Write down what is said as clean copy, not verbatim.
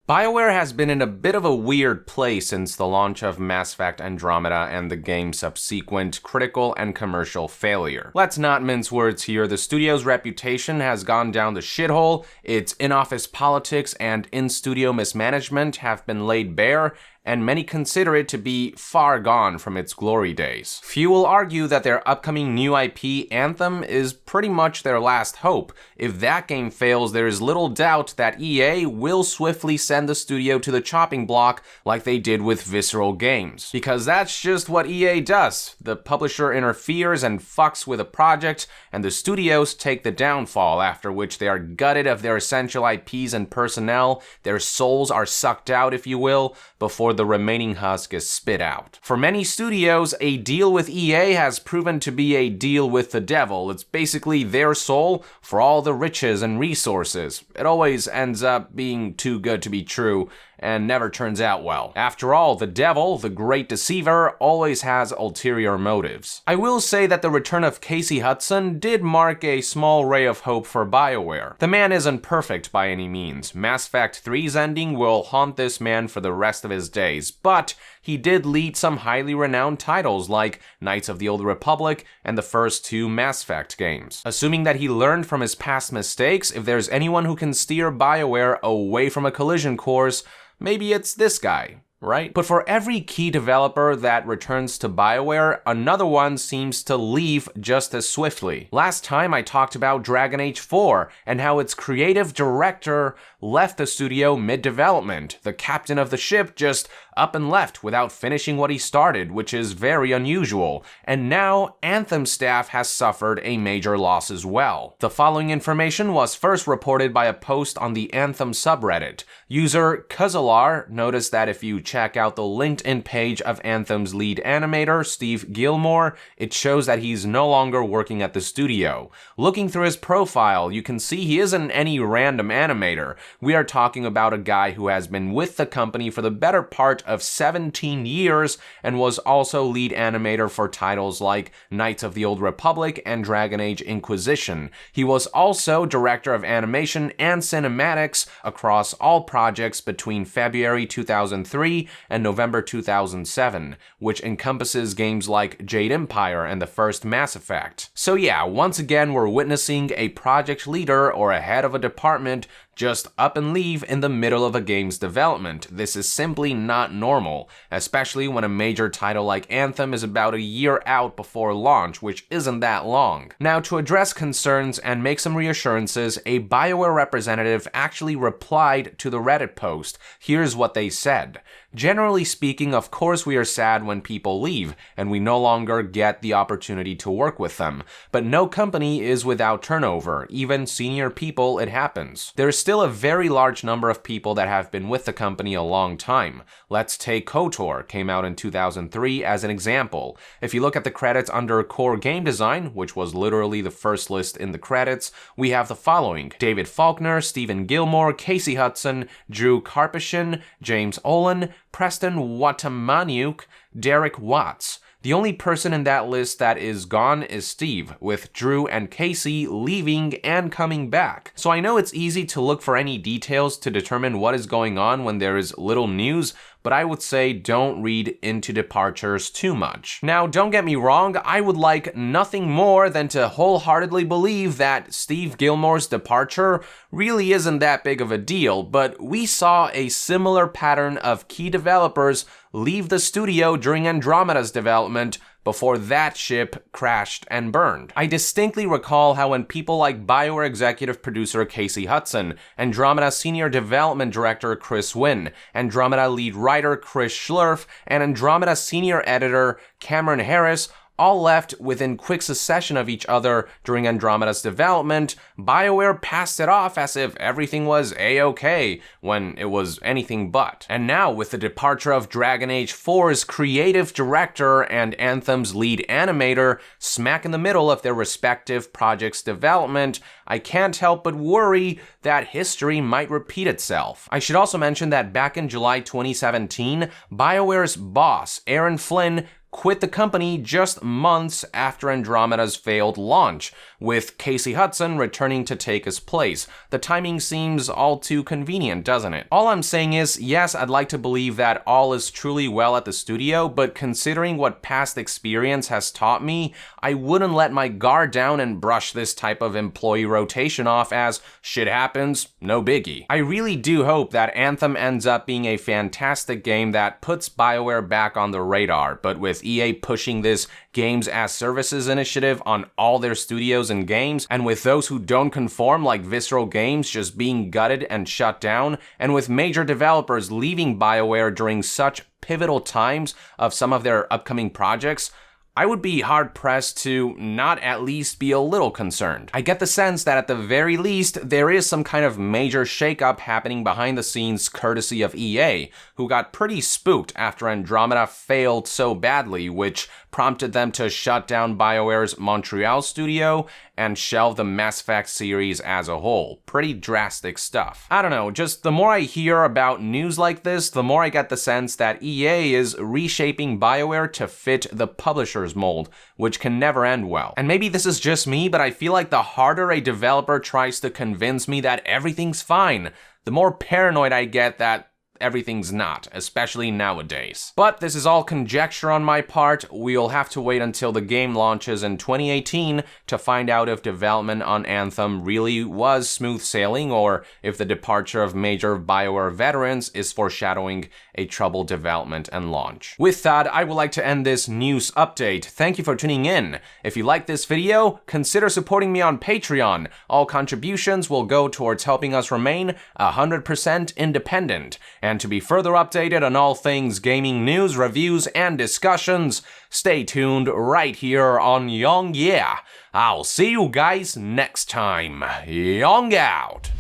Bioware has been in a bit of a weird place since the launch of Mass Effect Andromeda and the game's subsequent critical and commercial failure. Let's not mince words here, the studio's reputation has gone down the shithole, its in-office politics and in-studio mismanagement have been laid bare, and many consider it to be far gone from its glory days. Few will argue that their upcoming new IP, Anthem, is pretty much their last hope. If that game fails, there is little doubt that EA will swiftly send the studio to the chopping block like they did with Visceral Games. Because that's just what EA does. The publisher interferes and fucks with a project, and the studios take the downfall, after which they are gutted of their essential IPs and personnel, their souls are sucked out, if you will, before the remaining husk is spit out. For many studios, a deal with EA has proven to be a deal with the devil. It's basically their soul for all the riches and resources. It always ends up being too good to be true, and never turns out well. After all, the devil, the great deceiver, always has ulterior motives. I will say that the return of Casey Hudson did mark a small ray of hope for Bioware. The man isn't perfect by any means. Mass Effect 3's ending will haunt this man for the rest of his days, but he did lead some highly renowned titles like Knights of the Old Republic and the first two Mass Effect games. Assuming that he learned from his past mistakes, if there's anyone who can steer Bioware away from a collision course, maybe it's this guy, right? But for every key developer that returns to Bioware, another one seems to leave just as swiftly. Last time I talked about Dragon Age 4 and how its creative director left the studio mid-development. The captain of the ship just up and left without finishing what he started, which is very unusual. And now Anthem staff has suffered a major loss as well. The following information was first reported by a post on the Anthem subreddit. User Kuzalar noticed that if you check out the LinkedIn page of Anthem's lead animator, Steve Gilmore, it shows that he's no longer working at the studio. Looking through his profile, you can see he isn't any random animator. We are talking about a guy who has been with the company for the better part of 17 years and was also lead animator for titles like Knights of the Old Republic and Dragon Age Inquisition. He was also director of animation and cinematics across all projects between February 2003 and November 2007, which encompasses games like Jade Empire and the first Mass Effect. So yeah, once again we're witnessing a project leader or a head of a department just up and leave in the middle of a game's development. This is simply not normal, especially when a major title like Anthem is about a year out before launch, which isn't that long. Now, to address concerns and make some reassurances, a Bioware representative actually replied to the Reddit post. Here's what they said. Generally speaking, of course we are sad when people leave, and we no longer get the opportunity to work with them. But no company is without turnover. Even senior people, it happens. There is still a very large number of people that have been with the company a long time. Let's take KOTOR, came out in 2003, as an example. If you look at the credits under Core Game Design, which was literally the first list in the credits, we have the following: David Faulkner, Stephen Gilmore, Casey Hudson, Drew Karpyshyn, James Olin, Preston Watamaniuk, Derek Watts. The only person in that list that is gone is Steve, with Drew and Casey leaving and coming back. So I know it's easy to look for any details to determine what is going on when there is little news, but I would say don't read into departures too much. Now, don't get me wrong, I would like nothing more than to wholeheartedly believe that Steve Gilmore's departure really isn't that big of a deal, but we saw a similar pattern of key developers leave the studio during Andromeda's development before that ship crashed and burned. I distinctly recall how when people like Bioware executive producer Casey Hudson, Andromeda senior development director Chris Wynn, Andromeda lead writer Chris Schlurf, and Andromeda senior editor Cameron Harris all left within quick succession of each other during Andromeda's development, Bioware passed it off as if everything was a-okay, when it was anything but. And now, with the departure of Dragon Age 4's creative director and Anthem's lead animator smack in the middle of their respective projects' development, I can't help but worry that history might repeat itself. I should also mention that back in July 2017, Bioware's boss, Aaron Flynn, quit the company just months after Andromeda's failed launch, with Casey Hudson returning to take his place. The timing seems all too convenient, doesn't it? All I'm saying is, yes, I'd like to believe that all is truly well at the studio, but considering what past experience has taught me, I wouldn't let my guard down and brush this type of employee rotation off as shit happens, no biggie. I really do hope that Anthem ends up being a fantastic game that puts Bioware back on the radar, but with EA pushing this Games as Services initiative on all their studios and games, and with those who don't conform like Visceral Games just being gutted and shut down, and with major developers leaving Bioware during such pivotal times of some of their upcoming projects, I would be hard-pressed to not at least be a little concerned. I get the sense that at the very least, there is some kind of major shakeup happening behind the scenes courtesy of EA, who got pretty spooked after Andromeda failed so badly, which prompted them to shut down BioWare's Montreal studio and shelve the Mass Effect series as a whole. Pretty drastic stuff. I don't know, just the more I hear about news like this, the more I get the sense that EA is reshaping BioWare to fit the publisher's mold, which can never end well. And maybe this is just me, but I feel like the harder a developer tries to convince me that everything's fine, the more paranoid I get that everything's not, especially nowadays. But this is all conjecture on my part. We'll have to wait until the game launches in 2018 to find out if development on Anthem really was smooth sailing or if the departure of major BioWare veterans is foreshadowing a troubled development and launch. With that, I would like to end this news update. Thank you for tuning in. If you like this video, consider supporting me on Patreon. All contributions will go towards helping us remain 100% independent. And to be further updated on all things gaming news, reviews, and discussions, stay tuned right here on Young Yeah. I'll see you guys next time. Young out.